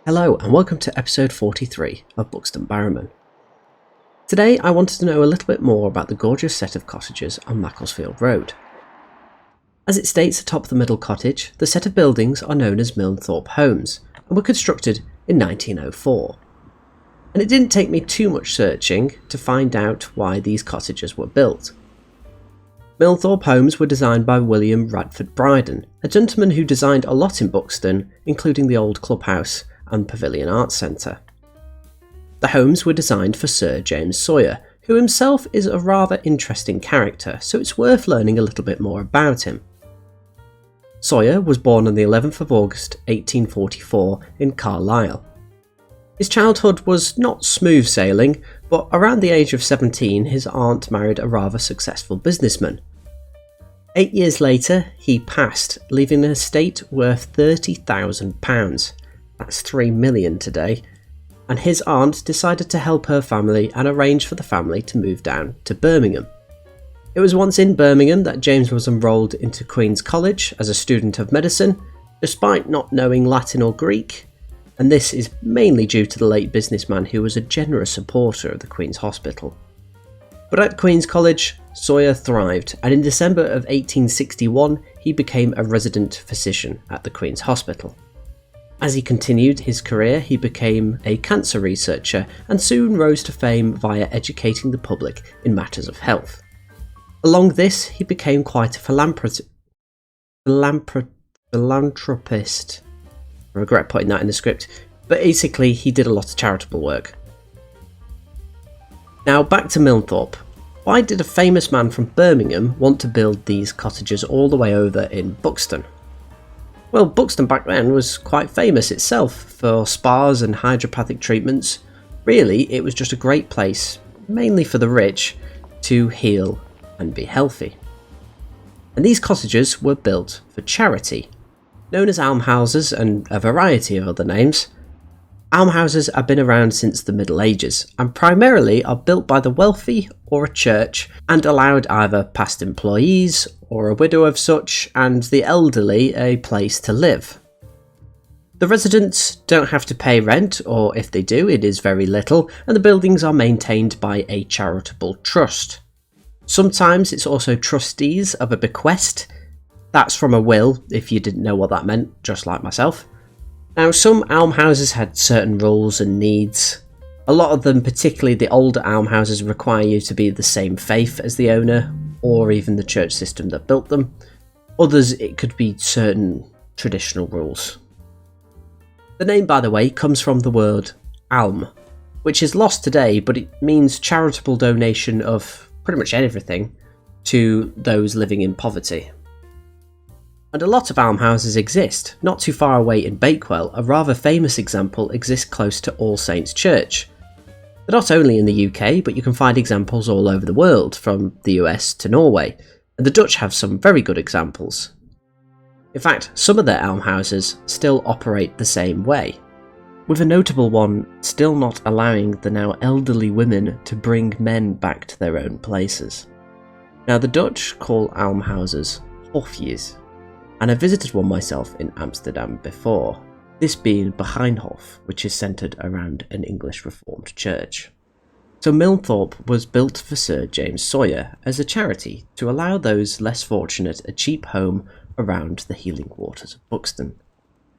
Hello and welcome to episode 43 of Buxton Barrow Man. Today I wanted to know a little bit more about the gorgeous set of cottages on Macclesfield Road. As it states atop the middle cottage, the set of buildings are known as Milnthorp Homes and were constructed in 1904. And it didn't take me too much searching to find out why these cottages were built. Milnthorp Homes were designed by W.r.Bryden, a gentleman who designed a lot in Buxton, including the old clubhouse and Pavilion Arts Centre. The homes were designed for Sir James Sawyer, who himself is a rather interesting character, so it's worth learning a little bit more about him. Sawyer was born on the 11th of August 1844 in Carlisle. His childhood was not smooth sailing, but around the age of 17 his aunt married a rather successful businessman. 8 years later he passed, leaving an estate worth £30,000. That's 3 million today, and his aunt decided to help her family and arrange for the family to move down to Birmingham. It was once in Birmingham that James was enrolled into Queen's College as a student of medicine, despite not knowing Latin or Greek, and this is mainly due to the late businessman who was a generous supporter of the Queen's Hospital. But at Queen's College, Sawyer thrived, and in December of 1861 he became a resident physician at the Queen's Hospital. As he continued his career, he became a cancer researcher and soon rose to fame via educating the public in matters of health. Along this, he became quite a philanthropist. I regret putting that in the script, but basically he did a lot of charitable work. Now back to Milnthorp. Why did a famous man from Birmingham want to build these cottages all the way over in Buxton? Well, Buxton back then was quite famous itself for spas and hydropathic treatments. Really, it was just a great place, mainly for the rich, to heal and be healthy. And these cottages were built for charity. Known as almshouses and a variety of other names, almshouses have been around since the Middle Ages and primarily are built by the wealthy or a church and allowed either past employees or a widow of such and the elderly a place to live. The residents don't have to pay rent, or if they do, it is very little, and the buildings are maintained by a charitable trust. Sometimes it's also trustees of a bequest. That's from a will, if you didn't know what that meant, just like myself. Now, some almshouses had certain rules and needs. A lot of them, particularly the older almshouses, require you to be the same faith as the owner, or even the church system that built them. Others, it could be certain traditional rules. The name, by the way, comes from the word alm, which is lost today, but it means charitable donation of pretty much everything to those living in poverty. And a lot of almshouses exist. Not too far away in Bakewell, a rather famous example exists close to All Saints Church. They're not only in the UK, but you can find examples all over the world, from the US to Norway, and the Dutch have some very good examples. In fact, some of their almshouses still operate the same way, with a notable one still not allowing the now elderly women to bring men back to their own places. Now, the Dutch call almshouses hofjes, and I visited one myself in Amsterdam before, this being Begijnhof, which is centred around an English Reformed church. So Milnthorp was built for Sir James Sawyer as a charity to allow those less fortunate a cheap home around the healing waters of Buxton.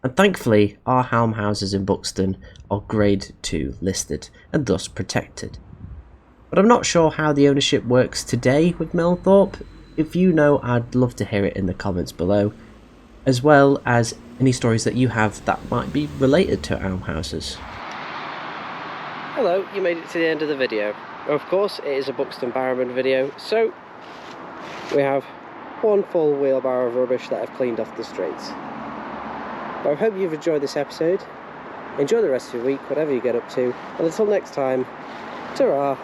And thankfully our almshouses in Buxton are Grade 2 listed and thus protected. But I'm not sure how the ownership works today with Milnthorp. If you know, I'd love to hear it in the comments below, as well as any stories that you have that might be related to almshouses. Hello, you made it to the end of the video. Of course, it is a Buxton Barrow Man video, so we have one full wheelbarrow of rubbish that I've cleaned off the streets. But I hope you've enjoyed this episode. Enjoy the rest of your week, whatever you get up to, and until next time, ta-ra!